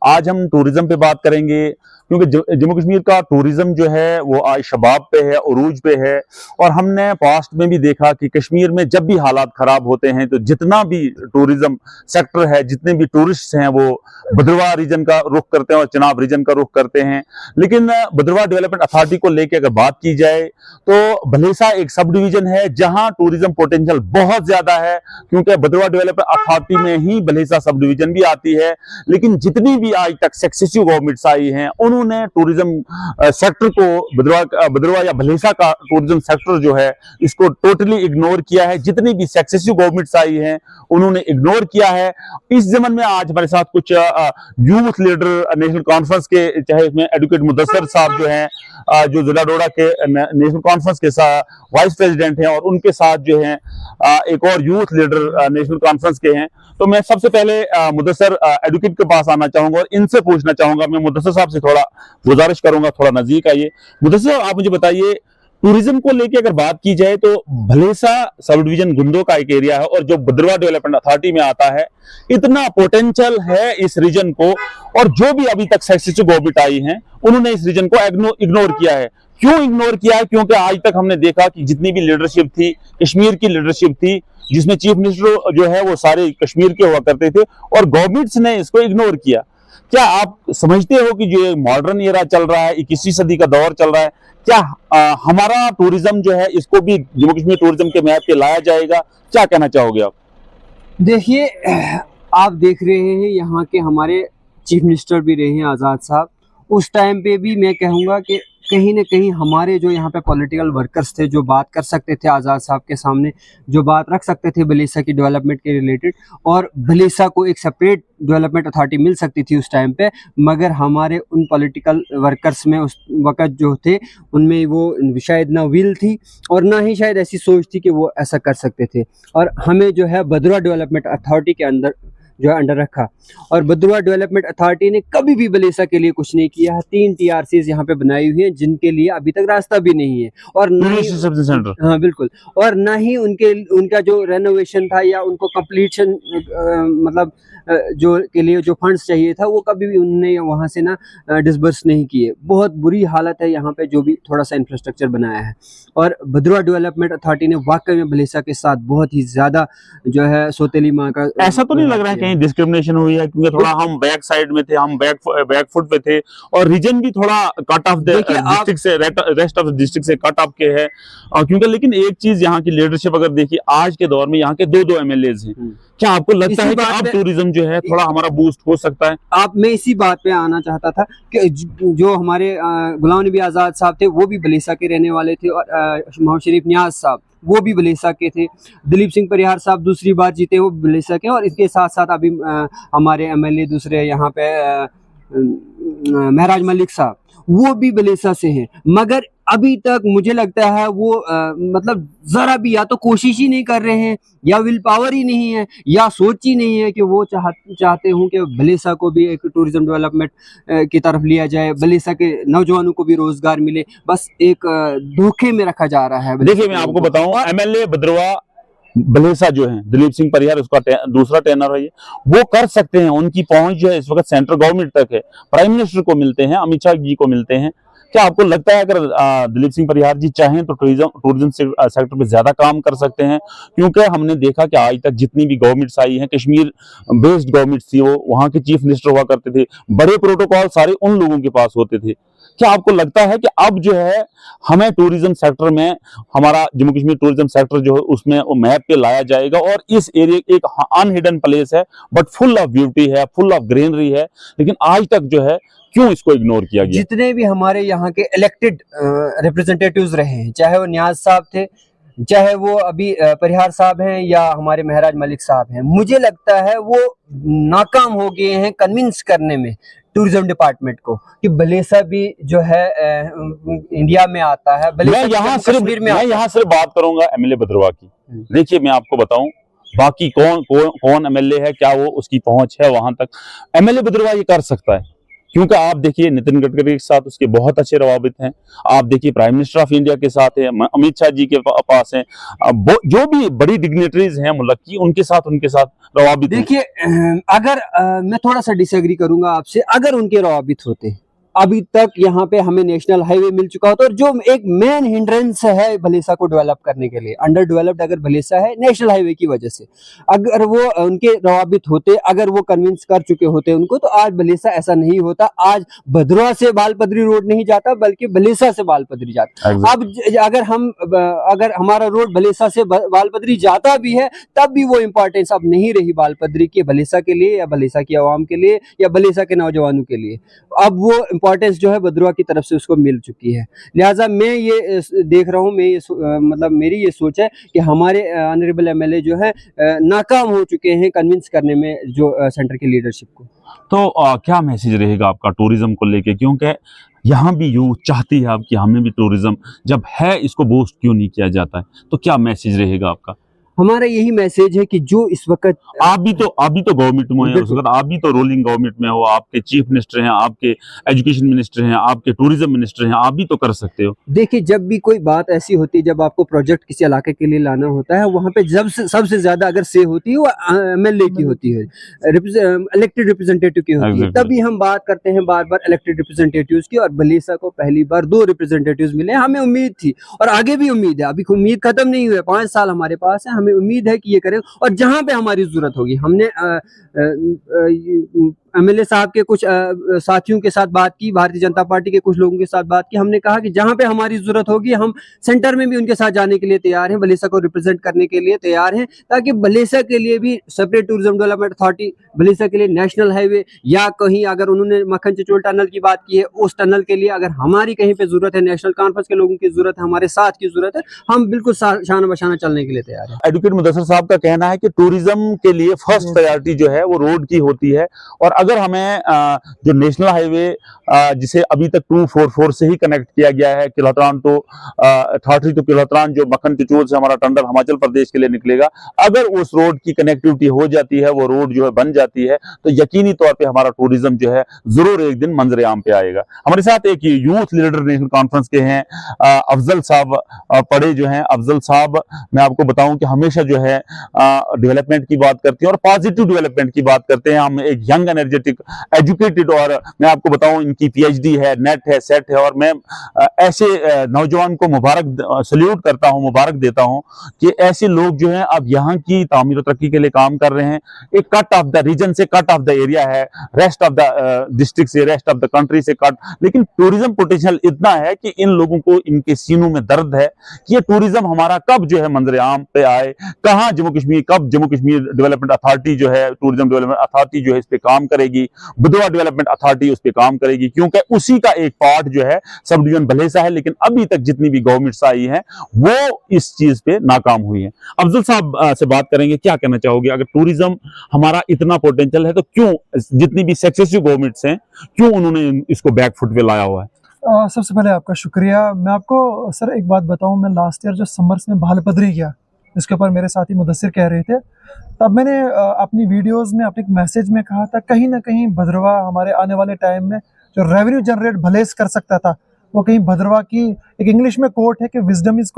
आज हम टूरिज्म पे बात करेंगे, क्योंकि जम्मू कश्मीर का टूरिज्म जो है वो आज शबाब पे है, उरूज पे है। और हमने पास्ट में भी देखा कि कश्मीर में जब भी हालात खराब होते हैं तो जितना भी टूरिज्म सेक्टर है, जितने भी टूरिस्ट हैं, वो भद्रवाह रीजन का रुख करते हैं और चिनाब रीजन का रुख करते हैं। लेकिन भद्रवाह डेवलपमेंट अथॉरिटी को लेकर अगर बात की जाए तो भलेसा एक सब डिवीजन है जहां टूरिज्म पोटेंशियल बहुत ज्यादा है, क्योंकि भद्रवाह डेवलपमेंट अथॉरिटी में ही भलेसा सब डिवीजन भी आती है। लेकिन जितनी भी आज तक सक्सेसिव गवर्नमेंट्स आई हैं, उन्होंने टूरिज्म सेक्टर को, भद्रवाह या भलेसा का टूरिज्म सेक्टर जो है, इसको टोटली इग्नोर किया है। जितनी भी सक्सेसिव गवर्नमेंट्स आई हैं उन्होंने इग्नोर किया है। इस जमन में आज हमारे साथ कुछ यूथ लीडर नेशनल कॉन्फ्रेंस के, चाहे इसमें एडवोकेट मुदस्सर साहब जो हैं, जो जिला डोडा के नेशनल कॉन्फ्रेंस के साथ वाइस प्रेसिडेंट हैं, और उनके साथ जो हैं एक और यूथ लीडर नेशनल कॉन्फ्रेंस के हैं। तो मैं सबसे पहले मुदस्सर एडवोकेट के पास आना चाहूंगा और इनसे पूछना चाहूंगा। मैं मुदस्सर साहब से थोड़ा गुजारिश करूंगा, थोड़ा नजदीक आइए। मुदस्सर साहब, आप मुझे बताइए, टूरिज्म को लेकर अगर बात की जाए तो भलेसा सब डिवीजन गुंदो का एक एरिया है और जो भद्रवाह डेवलपमेंट अथॉरिटी में आता है, इतना पोटेंशियल है इस रीजन को, और जो भी अभी तक सक्सेसिव गवर्नमेंट आई हैं उन्होंने इस रीजन को इग्नोर किया है। क्यों इग्नोर किया है? क्योंकि आज तक हमने देखा कि जितनी भी लीडरशिप थी, कश्मीर की लीडरशिप थी, जिसमें चीफ मिनिस्टर जो है वो सारे कश्मीर के हुआ करते थे, और गवर्नमेंट्स ने इसको इग्नोर किया। क्या आप समझते हो कि जो मॉडर्न एरा चल रहा है, 21वीं सदी का दौर चल रहा है, क्या हमारा टूरिज्म जो है इसको भी जम्मू कश्मीर टूरिज्म के मैप पे लाया जाएगा? क्या कहना चाहोगे आप? देखिए, आप देख रहे हैं यहाँ के हमारे चीफ मिनिस्टर भी रहे हैं आज़ाद साहब। उस टाइम पे भी मैं कहूँगा कि कहीं न कहीं हमारे जो यहाँ पे पॉलिटिकल वर्कर्स थे, जो बात कर सकते थे आज़ाद साहब के सामने, जो बात रख सकते थे भलेसा की डेवलपमेंट के रिलेटेड, और भलेसा को एक सेपरेट डेवलपमेंट अथॉरिटी मिल सकती थी उस टाइम पे, मगर हमारे उन पॉलिटिकल वर्कर्स में उस वक़्त जो थे, उनमें वो शायद ना विल थी और ना ही शायद ऐसी सोच थी कि वो ऐसा कर सकते थे। और हमें जो है भद्रवाह डेवलपमेंट अथॉरिटी के अंदर जो है अंडर रखा, और भद्रवाह डेवलपमेंट अथॉरिटी ने कभी भी भलेसा के लिए कुछ नहीं किया। 3 टीआरसीज यहाँ पे बनाई हुई हैं जिनके लिए अभी तक रास्ता भी नहीं है, और ना ही, हाँ बिल्कुल, और ना ही उनका जो रेनोवेशन था या उनको कंप्लीशन मतलब जो के लिए जो फंड्स चाहिए था, वो कभी भी उन्होंने वहाँ से ना डिसबर्स नहीं किए। बहुत बुरी हालत है यहाँ पे जो भी थोड़ा सा इंफ्रास्ट्रक्चर बनाया है। और भद्रवाह डेवलपमेंट अथॉरिटी ने वाकई में भलेसा के साथ बहुत ही ज्यादा जो है सौतेली माँ का, ऐसा तो नहीं लग रहा है कहीं डिस्क्रिमिनेशन हुई है? क्योंकि थोड़ा हम बैक साइड में थे, हम बैक फुट पे थे, और रीजन भी थोड़ा कट ऑफ डिस्ट्रिक्ट से, रेस्ट ऑफ डिस्ट्रिक्ट से कट ऑफ के है। क्योंकि लेकिन एक चीज, यहाँ की लीडरशिप अगर देखिए, आज के दौर में यहाँ के 2-2 एमएलएज हैं। क्या आपको लगता है कि अब टूरिज्म जो है थोड़ा हमारा बूस्ट हो सकता है? मैं इसी बात पे आना चाहता था कि जो हमारे गुलाम नबी आज़ाद साहब थे, वो भी भलेसा के रहने वाले थे, और मोहम्मद शरीफ नियाज साहब वो भी भलेसा के थे। दिलीप सिंह परिहार साहब दूसरी बार जीते, वो भलेसा के, और इसके साथ साथ अभी हमारे एमएलए दूसरे यहाँ पे महराज मलिक साहब, वो भी भलेसा से हैं। मगर अभी तक मुझे लगता है वो मतलब जरा भी या तो कोशिश ही नहीं कर रहे हैं, या विल पावर ही नहीं है, या सोच ही नहीं है कि वो चाहते हूँ कि भलेसा को भी एक टूरिज्म डेवलपमेंट की तरफ लिया जाए, भलेसा के नौजवानों को भी रोजगार मिले। बस एक धोखे में रखा जा रहा है। देखिए, मैं आपको बताऊं, एमएलए भद्रवाह भलेसा जो है दिलीप सिंह परिहार, उसका दूसरा टेनर है ये, वो कर सकते हैं। उनकी पहुंच जो है इस वक्त सेंट्रल गवर्नमेंट तक है, प्राइम मिनिस्टर को मिलते हैं, अमित शाह जी को मिलते हैं। क्या आपको लगता है अगर दिलीप सिंह परिहार जी चाहें तो टूरिज्म सेक्टर पे ज्यादा काम कर सकते हैं? क्योंकि हमने देखा कि आज तक जितनी भी गवर्नमेंट्स आई हैं, कश्मीर बेस्ड गवर्नमेंट्स थी, वो वहां के चीफ मिनिस्टर हुआ करते थे, बड़े प्रोटोकॉल सारे उन लोगों के पास होते थे। क्या आपको लगता है कि अब जो है हमें टूरिज्म सेक्टर में, हमारा जम्मू कश्मीर टूरिज्म सेक्टर जो है उसमें वो मैप पे लाया जाएगा, और इस एरिया एक अनहिडन प्लेस है बट फुल ऑफ ब्यूटी है, फुल ऑफ ग्रीनरी है, लेकिन आज तक जो है क्यों इसको इग्नोर किया गया? जितने भी हमारे यहाँ के इलेक्टेड रिप्रेजेंटेटिव्स रहे हैं, चाहे वो नियाज साहब थे, चाहे वो अभी परिहार साहब हैं, या हमारे महराज मलिक साहब हैं, मुझे लगता है वो नाकाम हो गए हैं कन्विंस करने में टूरिज्म डिपार्टमेंट को कि भलेसा भी जो है इंडिया में आता है। मैं यहाँ सिर्फ बात करूंगा एमएलए भद्रवाह की। देखिए, मैं आपको बताऊं, बाकी कौन एमएलए है, क्या वो उसकी पहुंच है वहां तक? एमएलए भद्रवाह ये कर सकता है, क्योंकि आप देखिए नितिन गडकरी के साथ उसके बहुत अच्छे रवाबित हैं, आप देखिए प्राइम मिनिस्टर ऑफ इंडिया के साथ है, अमित शाह जी के पास हैं, जो भी बड़ी डिग्नेटरीज हैं मुल्क की उनके साथ रवाबित हैं। देखिए अगर मैं थोड़ा सा डिसएग्री करूंगा आपसे, अगर उनके रवाबित होते अभी तक यहाँ पे हमें नेशनल हाईवे मिल चुका होता, और जो एक मेन हिंड्रेंस है भलेसा को डेवलप करने के लिए, अंडर डेवलप्ड अगर भलेसा है नेशनल हाईवे की वजह से, अगर वो उनके रवाबित होते, अगर वो कन्विंस कर चुके होते उनको, तो आज भलेसा ऐसा नहीं होता। आज भद्रवा से बालपद्री रोड नहीं जाता बल्कि भलेसा से बालपद्री जाता। अब अगर हमारा रोड भलेसा से बालपद्री जाता भी है तब भी वो इंपॉर्टेंस अब नहीं रही बालपद्री के, भलेसा के लिए या भलेसा की आवाम के लिए या भलेसा के नौजवानों के लिए। अब वो इंपॉर्टेंस जो है भद्रवा की तरफ से उसको मिल चुकी है। लिहाजा मैं ये देख रहा हूँ, मतलब मेरी ये सोच है कि हमारे ऑनरेबल एमएलए जो है नाकाम हो चुके हैं कन्विंस करने में जो सेंटर की लीडरशिप को। तो क्या मैसेज रहेगा आपका टूरिज्म को लेके, क्योंकि यहाँ भी यूथ चाहती है अब कि हमें भी टूरिज्म जब है इसको बूस्ट क्यों नहीं किया जाता है, तो क्या मैसेज रहेगा आपका? हमारा यही मैसेज है कि जो इस वक्त आप भी तो गवर्नमेंट में हैं, उस वक्त आप भी तो रोलिंग गवर्नमेंट में हो, आपके चीफ मिनिस्टर हैं, आपके एजुकेशन मिनिस्टर हैं, आपके टूरिज्म मिनिस्टर हैं, आप भी तो कर सकते हो। देखिए जब भी कोई बात ऐसी होती है, जब आपको प्रोजेक्ट किसी इलाके के लिए लाना होता है, वहाँ पे जब सबसे ज्यादा अगर से होती है वो एमएलए की होती है, इलेक्टेड रिप्रेजेंटेटिव की होती है। तभी हम बात करते हैं बार बार इलेक्टेड रिप्रेजेंटेटिव्स की, और भलेसा को पहली बार 2 रिप्रेजेंटेटिव्स मिले। हमें उम्मीद थी और आगे भी उम्मीद है, अभी उम्मीद खत्म नहीं हुई है, 5 साल हमारे पास है, हमें उम्मीद है कि ये करें। और जहां पे हमारी जरूरत होगी, हमने एमएलए साहब के कुछ साथियों के साथ बात की, भारतीय जनता पार्टी के कुछ लोगों के साथ बात की, हमने कहा कि जहां पे हमारी जरूरत होगी हम सेंटर में भी उनके साथ जाने के लिए तैयार हैं, भलेसा को रिप्रेजेंट करने के लिए तैयार हैं, ताकि भलेसा के लिए भी separate tourism development authority, Bhalessa के लिए नेशनल हाईवे, या कहीं अगर उन्होंने मक्खन चचोल टनल की बात की है, उस टनल के लिए अगर हमारी कहीं पे जरूरत है, नेशनल कॉन्फ्रेंस के लोगों की जरूरत है, हमारे साथ की जरूरत है, हम बिल्कुल शान बशाना चलने के लिए तैयार हैं। एडवोकेट मुदस्सिर साहब का कहना है कि टूरिज्म के लिए फर्स्ट प्रायोरिटी जो है वो रोड की होती है, और अगर हमें जो नेशनल हाईवे जिसे अभी तक 244 से ही कनेक्ट किया गया है, किलोत्रान तो ठाठरी तो किलोत्रान जो मक्खन चचोल से हमारा टंडल हिमाचल प्रदेश के लिए निकलेगा, अगर उस रोड की कनेक्टिविटी हो जाती है, वो रोड जो है बन जाती है, तो यकीनी तौर पे हमारा टूरिज्म जो है जरूर एक दिन मंजर आम पे आएगा। हमारे साथ एक यूथ लीडर नेशनल कॉन्फ्रेंस के हैं अफजल साहब पड़े जो हैं। अफजल साहब, मैं आपको बताऊं कि हमेशा जो है डेवलपमेंट की बात करते हैं और पॉजिटिव डेवलपमेंट की बात करते हैं। हम एक यंग एनर्जेटिक एजुकेटेड, और मैं आपको बताऊं इनकी पीएचडी है, नेट है, सेट है, और मैं ऐसे नौजवान को मुबारक सल्यूट करता हूं, मुबारक देता हूं कि ऐसे लोग जो हैं अब यहाँ की तामीर और तरक्की के लिए काम कर रहे हैं। एक कट ऑफ द रीजन से, कट ऑफ द एरिया है, रेस्ट ऑफ द डिस्ट्रिक्ट से, रेस्ट ऑफ द कंट्री से कट, लेकिन टूरिज्म पोटेंशियल इतना है कि इन लोगों को इनके सीनों में दर्द है कि ये टूरिज्म हमारा कब जो है मंजर आम पे आए, कहाँ कब जम्मू कश्मीर डेवलपमेंट अथॉरिटी जो है, टूरिज्म डेवलपमेंट अथॉरिटी जो है इस पे काम करेगी, बुधवा डेवलपमेंट अथॉरिटी उस पे काम करेगी, क्योंकि उसी का एक पार्ट जो है सब डिवीजन भलेसा है। लेकिन अभी तक जितनी भी गवर्नमेंट्स आई हैं वो इस चीज पे नाकाम हुई है। अफजल साहब से बात करेंगे, क्या कहना चाहोगे? अगर टूरिज्म हमारा इतना पोटेंशियल है तो क्यों जितनी भी सक्सेसिव गवर्नमेंट्स हैं, क्यों उन्होंने इसको बैकफुट पे लाया हुआ है? सबसे पहले आपका शुक्रिया। मैं आपको सर एक बात बताऊं, मैं लास्ट ईयर जो समर्स में भालपद्री गया, इसके ऊपर मेरे साथी मुदस्सिर कह रहे थे, तब मैंने अपनी वीडियोस में, अपने मैसेज में कहा था कहीं ना कहीं भद्रवा हमारे आने वाले टाइम में जो रेवेन्यू जनरेट भलेस कर सकता था, वो कहीं भद्रवा की, एक इंग्लिश में कोट है कि wisdom is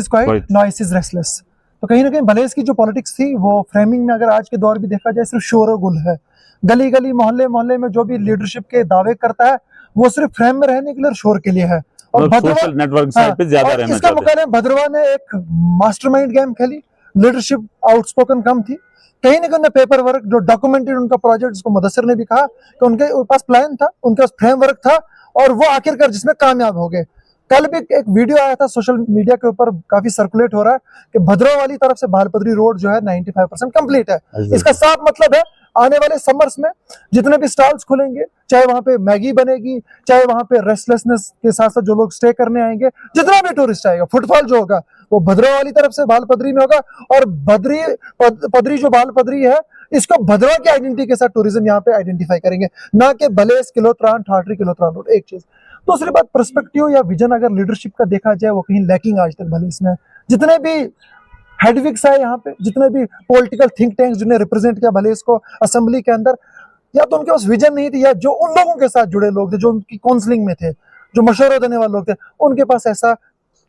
quite noise is restless. तो कहीं ना कहीं भलेस की जो पॉलिटिक्स थी वो फ्रेमिंग में अगर आज के दौर भी देखा जाए सिर्फ शोर और गुल है। गली गली मोहल्ले मोहल्ले में जो भी लीडरशिप के दावे करता है वो सिर्फ फ्रेम में रहने के लिए, शोर के लिए है। और सोशल नेटवर्क साइट पे ज्यादा रहना इसका मुकाबले भद्रवा ने एक मास्टरमाइंड गेम खेली, लीडरशिप आउटस्पोकन कम थी। कहीं ना कहीं पेपर वर्क जो डॉक्यूमेंटेड उनका प्रोजेक्ट, जिसको मुदस्सिर ने भी कहा कि उनके पास प्लान था, उनके पास फ्रेमवर्क था, और वो आखिरकार जिसमें कामयाब हो गए। कल भी एक वीडियो आया था सोशल मीडिया के ऊपर, काफी सर्कुलेट हो रहा है कि भद्रवा वाली तरफ से भालपद्री रोड जो है 95% कंप्लीट है। इसका साफ मतलब है आने वाले समर्स में जितने भी स्टॉल्स खुलेंगे, चाहे वहां पे मैगी बनेगी, चाहे वहां पे रेस्टलेसनेस के साथ साथ जो लोग स्टे करने आएंगे, जितना भी टूरिस्ट आएगा, फुटफॉल जो होगा वो भद्रवा वाली तरफ से भालपद्री में होगा। और पदरी जो भालपद्री है, इसको भद्रवा की आइडेंटिटी के साथ टूरिज्म यहाँ पे आइडेंटिफाई करेंगे, ना कि भलेस, किलोत्रान, ठाठरी, किलोत्रान रोड। एक चीज। दूसरी बात, पर्सपेक्टिव या विजन अगर लीडरशिप का देखा जाए वो कहीं लैकिंग आज तक भलेस में। जितने भी हेडविक्स है यहाँ पे, जितने भी पॉलिटिकल थिंक टैंक्स जिन्हें रिप्रेजेंट किया भलेस को असेंबली के अंदर, या तो उनके पास विजन नहीं थी, या जो उन लोगों के साथ जुड़े लोग थे, जो उनकी काउंसलिंग में थे, जो मशवरा देने वाले लोग थे, उनके पास ऐसा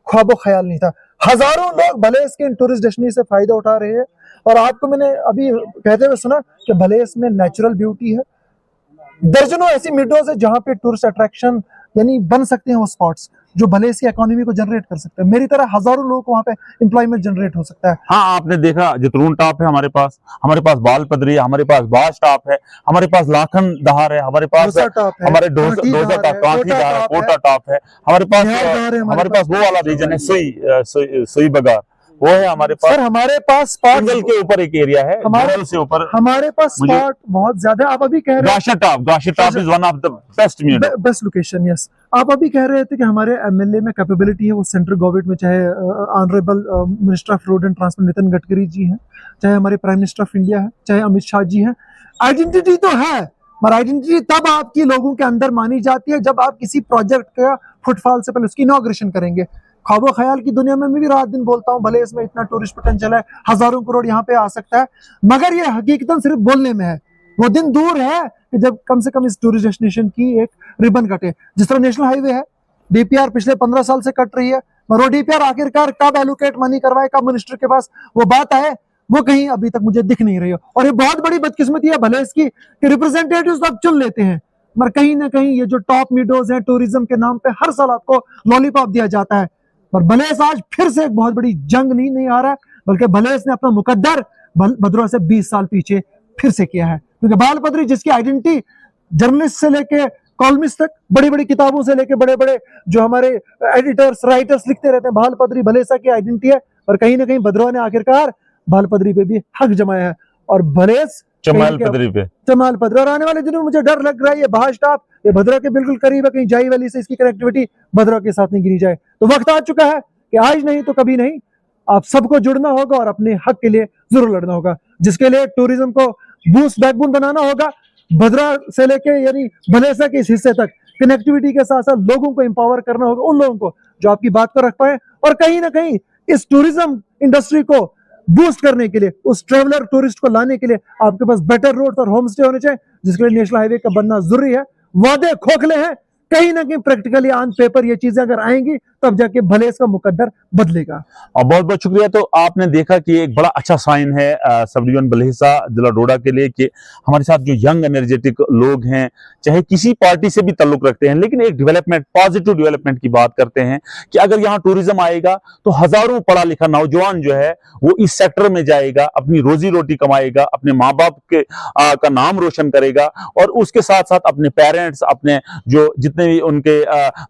ख्वाबो ख्याल नहीं था। हजारों लोग भले इसके इन टूरिस्ट डेस्टिनेशन से फायदा उठा रहे हैं। और आपको मैंने अभी कहते हुए सुना कि भले इसमें नेचुरल ब्यूटी है, दर्जनों ऐसी मीडोज है जहां पे टूरिस्ट अट्रैक्शन यानी बन सकते हैं वो स्पॉट्स, जो भले इसकी इकोनॉमी को जनरेट कर सकते हैं। मेरी तरह हजारों लोगों को वहां पे एम्प्लॉयमेंट जनरेट हो सकता है। हाँ, आपने देखा जतरून टॉप है हमारे पास बाल पदरी है, हमारे पास बाज टॉप है, हमारे पास लाखन दहार है, हमारे पास डोसा टॉप है, हमारे कांटी डोसा धार है, टॉप, कांटी धार है, कोटा कोटा टॉप है, हमारे पास बिहार धार है, हमारे पास वो वाला रीजन है सुई बगार, वो है हमारे पास। सर हमारे पास सिंगल के ऊपर एक एरिया है, हमारे से ऊपर हमारे पास स्पॉट बहुत ज्यादा। आप अभी कह रहे गाशा top is one of the best best location. Yes, आप अभी कह रहे थे कि हमारे एमएलए में कैपेबिलिटी है, वो सेंट्रल गवर्नमेंट में, चाहे honourable minister of road and transport Nitin Gadkari ji हैं, चाहे हमारे प्राइम मिनिस्टर ऑफ इंडिया है, चाहे अमित शाह जी हैं। आइडेंटिटी तो है, पर आइडेंटिटी तब आपकी लोगों के अंदर मानी जाती है जब आप किसी प्रोजेक्ट का फुटफॉल से पहले उसकी इनॉग्रेशन करेंगे। ख्वाबो ख्याल की दुनिया में मैं भी रात दिन बोलता हूँ, भले इसमें इतना टूरिस्ट पोटेंशियल है, हजारों करोड़ यहाँ पे आ सकता है, मगर ये हकीकतन सिर्फ बोलने में है। वो दिन दूर है कि जब कम से कम इस टूरिस्ट डेस्टिनेशन की एक रिबन कटे। जिस तरह नेशनल हाईवे है, डीपीआर पिछले 15 साल से कट रही है, मगर वो डीपीआर आखिरकार कब एलोकेट मनी करवाए, कब मिनिस्टर के पास वो बात आए, वो कहीं अभी तक मुझे दिख नहीं रही है। और ये बहुत बड़ी बदकिस्मती है भले इसकी कि रिप्रेजेंटेटिव्स तो अब चुन लेते हैं, मगर कहीं ना कहीं ये जो टॉप मीडोज है टूरिज्म के नाम पे हर साल आपको लॉलीपॉप दिया जाता है। पर भलेस आज फिर से एक बहुत बड़ी जंग नहीं आ रहा है, बल्कि भलेस ने अपना मुकद्दर भद्रों से 20 साल पीछे फिर से किया है। क्योंकि बाल पदरी जिसकी आइडेंटिटी जर्नलिस्ट से लेके कॉलमिस्ट तक, बड़ी बड़ी किताबों से लेके बड़े बड़े जो हमारे एडिटर्स राइटर्स लिखते रहते हैं, बाल पदरी भलेसा की आइडेंटिटी है। और कहीं ना कहीं भद्रों ने आखिरकार बाल पदरी पे भी हक जमाया है, और भलेस जमाल पदरी पे जमाल पदरी। और आने वाले दिनों में मुझे डर लग रहा है ये भाज टॉप ये भद्रा के बिल्कुल करीब है, कहीं जाई वैली से इसकी कनेक्टिविटी भद्रा के साथ नहीं गिरी जाए। तो वक्त आ चुका है कि आज नहीं तो कभी नहीं आप सबको जुड़ना होगा और अपने हक के लिए जरूर लड़ना होगा, जिसके लिए टूरिज्म को बूस्ट बैकबोन बनाना होगा। भद्रा से लेके यानी भलेसा के इस हिस्से तक कनेक्टिविटी के साथ साथ लोगों को एम्पावर करना होगा, उन लोगों को जो आपकी बात को रख पाए, और कहीं ना कहीं इस टूरिज्म इंडस्ट्री को बूस्ट करने के लिए, उस ट्रेवलर टूरिस्ट को लाने के लिए आपके पास बेटर रोड और होम स्टे होने चाहिए, जिसके लिए नेशनल हाईवे का बनना जरूरी है। वादे खोखले हैं, कहीं ना कहीं प्रैक्टिकली ऑन पेपर ये चीजें अगर आएंगी तब जाके भले इसका मुकद्दर बदलेगा। और बहुत बहुत शुक्रिया। तो आपने देखा कि एक बड़ा अच्छा साइन है सब डिवीजन बलहेसा जिला डोडा के लिए कि हमारे साथ जो यंग एनर्जेटिक लोग हैं, चाहे किसी पार्टी से भी ताल्लुक रखते हैं, लेकिन एक डेवलपमेंट, पॉजिटिव डेवलपमेंट की बात करते हैं कि अगर यहाँ टूरिज्म आएगा तो हजारों पढ़ा लिखा नौजवान जो है वो इस सेक्टर में जाएगा, अपनी रोजी रोटी कमाएगा, अपने माँ बाप के का नाम रोशन करेगा, और उसके साथ साथ अपने पेरेंट्स, अपने जो जितने भी उनके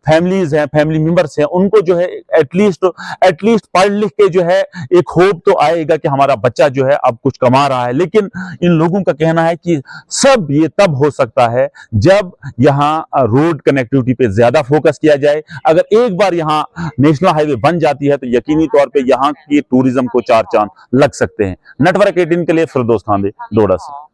फैमिलीज हैं, फैमिली मेंबर्स हैं, उनको जो है एटलीस्ट पढ़ लिख के जो है एक होप तो आएगा कि हमारा बच्चा जो है अब कुछ कमा रहा है। लेकिन इन लोगों का कहना है कि सब ये तब हो सकता है जब यहाँ रोड कनेक्टिविटी पे ज्यादा फोकस किया जाए। अगर एक बार यहाँ नेशनल हाईवे बन जाती है तो यकीनी तौर पे यहाँ की टूरिज्म को चार चांद लग सकते हैं। नेटवर्क 18 के लिए फिरदौस खांदे, डोडा से।